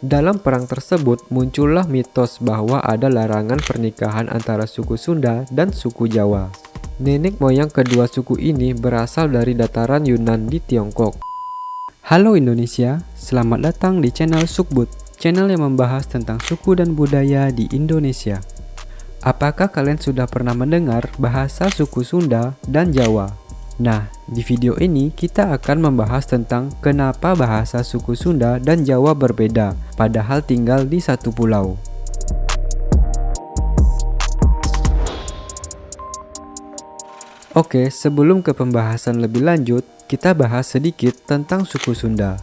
Dalam perang tersebut muncullah mitos bahwa ada larangan pernikahan antara suku Sunda dan suku Jawa. Nenek moyang kedua suku ini berasal dari dataran Yunan di Tiongkok. Halo Indonesia, selamat datang di channel Sukbud, channel yang membahas tentang suku dan budaya di Indonesia. Apakah kalian sudah pernah mendengar bahasa suku Sunda dan Jawa? Nah, di video ini kita akan membahas tentang kenapa bahasa suku Sunda dan Jawa berbeda, padahal tinggal di satu pulau. Oke, sebelum ke pembahasan lebih lanjut, kita bahas sedikit tentang suku Sunda.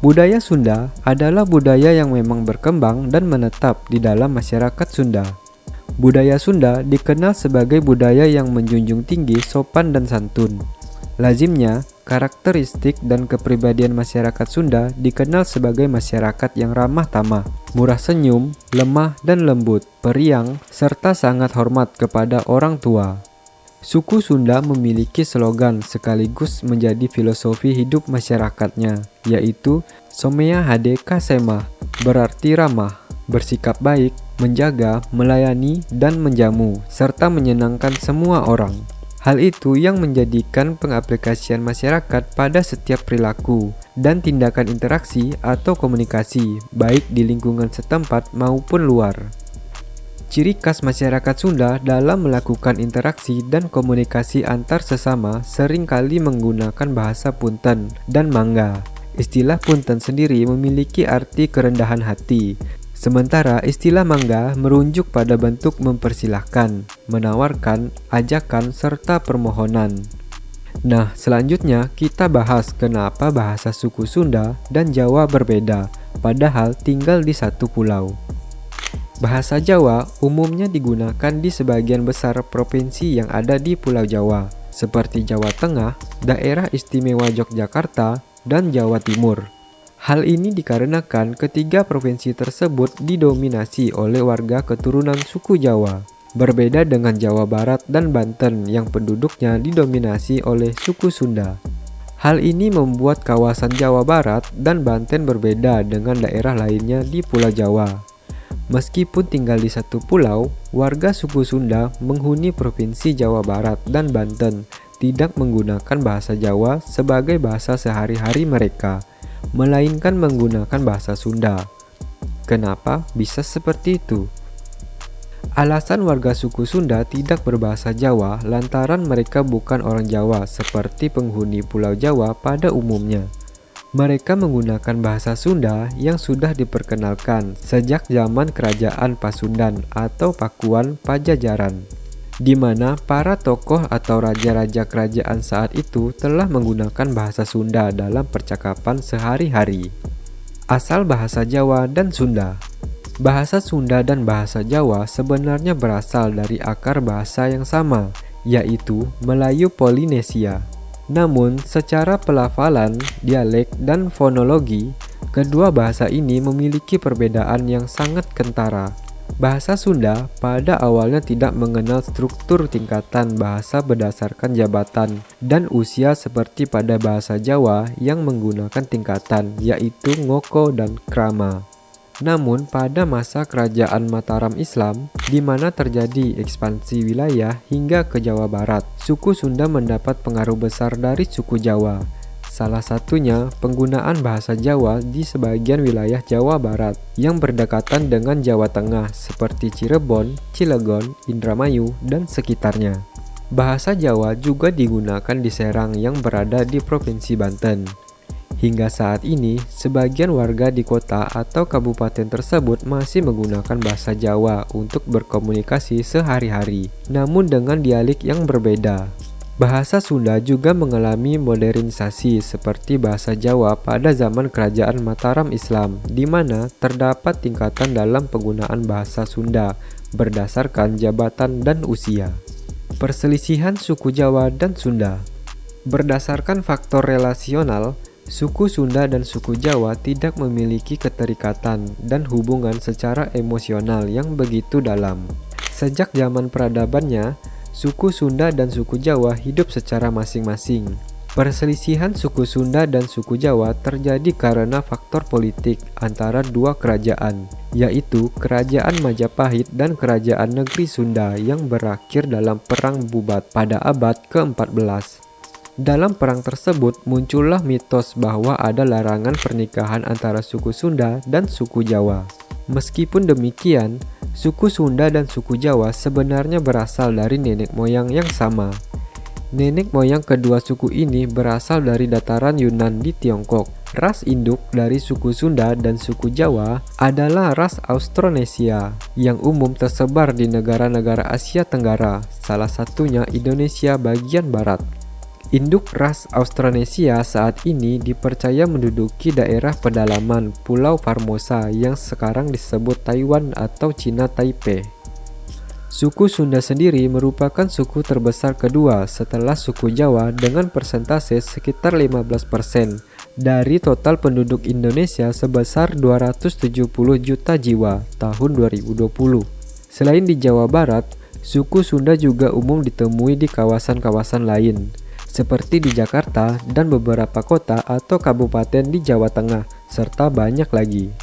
Budaya Sunda adalah budaya yang memang berkembang dan menetap di dalam masyarakat Sunda. Budaya Sunda dikenal sebagai budaya yang menjunjung tinggi sopan dan santun. Lazimnya, karakteristik dan kepribadian masyarakat Sunda dikenal sebagai masyarakat yang ramah tamah, murah senyum, lemah dan lembut, periang, serta sangat hormat kepada orang tua. Suku Sunda memiliki slogan sekaligus menjadi filosofi hidup masyarakatnya, yaitu Somea Hade Kasema, berarti ramah, bersikap baik, menjaga, melayani, dan menjamu, serta menyenangkan semua orang. Hal itu yang menjadikan pengaplikasian masyarakat pada setiap perilaku dan tindakan interaksi atau komunikasi, baik di lingkungan setempat maupun luar. Ciri khas masyarakat Sunda dalam melakukan interaksi dan komunikasi antar sesama seringkali menggunakan bahasa punten dan mangga. Istilah punten sendiri memiliki arti kerendahan hati, sementara istilah mangga merujuk pada bentuk mempersilahkan, menawarkan, ajakan, serta permohonan. Nah, selanjutnya kita bahas kenapa bahasa suku Sunda dan Jawa berbeda, padahal tinggal di satu pulau. Bahasa Jawa umumnya digunakan di sebagian besar provinsi yang ada di Pulau Jawa, seperti Jawa Tengah, Daerah Istimewa Yogyakarta, dan Jawa Timur. Hal ini dikarenakan ketiga provinsi tersebut didominasi oleh warga keturunan suku Jawa, berbeda dengan Jawa Barat dan Banten yang penduduknya didominasi oleh suku Sunda. Hal ini membuat kawasan Jawa Barat dan Banten berbeda dengan daerah lainnya di Pulau Jawa. Meskipun tinggal di satu pulau, warga suku Sunda menghuni Provinsi Jawa Barat dan Banten tidak menggunakan bahasa Jawa sebagai bahasa sehari-hari mereka, melainkan menggunakan bahasa Sunda. Kenapa bisa seperti itu? Alasan warga suku Sunda tidak berbahasa Jawa lantaran mereka bukan orang Jawa seperti penghuni Pulau Jawa pada umumnya. Mereka menggunakan bahasa Sunda yang sudah diperkenalkan sejak zaman Kerajaan Pasundan atau Pakuan Pajajaran, di mana para tokoh atau raja-raja kerajaan saat itu telah menggunakan bahasa Sunda dalam percakapan sehari-hari. Asal bahasa Jawa dan Sunda. Bahasa Sunda dan bahasa Jawa sebenarnya berasal dari akar bahasa yang sama, yaitu Melayu Polinesia. Namun, secara pelafalan, dialek, dan fonologi, kedua bahasa ini memiliki perbedaan yang sangat kentara. Bahasa Sunda pada awalnya tidak mengenal struktur tingkatan bahasa berdasarkan jabatan dan usia seperti pada bahasa Jawa yang menggunakan tingkatan, yaitu ngoko dan krama. Namun pada masa kerajaan Mataram Islam, di mana terjadi ekspansi wilayah hingga ke Jawa Barat, suku Sunda mendapat pengaruh besar dari suku Jawa. Salah satunya penggunaan bahasa Jawa di sebagian wilayah Jawa Barat yang berdekatan dengan Jawa Tengah seperti Cirebon, Cilegon, Indramayu, dan sekitarnya. Bahasa Jawa juga digunakan di Serang yang berada di Provinsi Banten. Hingga saat ini, sebagian warga di kota atau kabupaten tersebut masih menggunakan bahasa Jawa untuk berkomunikasi sehari-hari, namun dengan dialek yang berbeda. Bahasa Sunda juga mengalami modernisasi seperti bahasa Jawa pada zaman Kerajaan Mataram Islam, di mana terdapat tingkatan dalam penggunaan bahasa Sunda berdasarkan jabatan dan usia. Perselisihan suku Jawa dan Sunda. Berdasarkan faktor relasional, suku Sunda dan suku Jawa tidak memiliki keterikatan dan hubungan secara emosional yang begitu dalam. Sejak zaman peradabannya, suku Sunda dan suku Jawa hidup secara masing-masing. Perselisihan suku Sunda dan suku Jawa terjadi karena faktor politik antara dua kerajaan, yaitu Kerajaan Majapahit dan Kerajaan Negeri Sunda yang berakhir dalam Perang Bubat pada abad ke-14. Dalam perang tersebut muncullah mitos bahwa ada larangan pernikahan antara suku Sunda dan suku Jawa. Meskipun demikian, suku Sunda dan suku Jawa sebenarnya berasal dari nenek moyang yang sama. Nenek moyang kedua suku ini berasal dari dataran Yunan di Tiongkok. Ras induk dari suku Sunda dan suku Jawa adalah ras Austronesia yang umum tersebar di negara-negara Asia Tenggara, salah satunya Indonesia bagian barat. Induk ras Austronesia saat ini dipercaya menduduki daerah pedalaman Pulau Formosa yang sekarang disebut Taiwan atau Cina Taipei. Suku Sunda sendiri merupakan suku terbesar kedua setelah suku Jawa dengan persentase sekitar 15% dari total penduduk Indonesia sebesar 270 juta jiwa tahun 2020. Selain di Jawa Barat, suku Sunda juga umum ditemui di kawasan-kawasan lain, seperti di Jakarta dan beberapa kota atau kabupaten di Jawa Tengah, serta banyak lagi.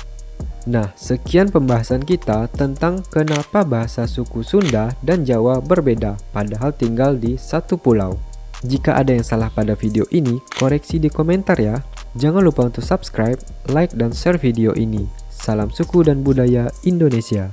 Nah, sekian pembahasan kita tentang kenapa bahasa suku Sunda dan Jawa berbeda padahal tinggal di satu pulau. Jika ada yang salah pada video ini, koreksi di komentar ya. Jangan lupa untuk subscribe, like, dan share video ini. Salam suku dan budaya Indonesia.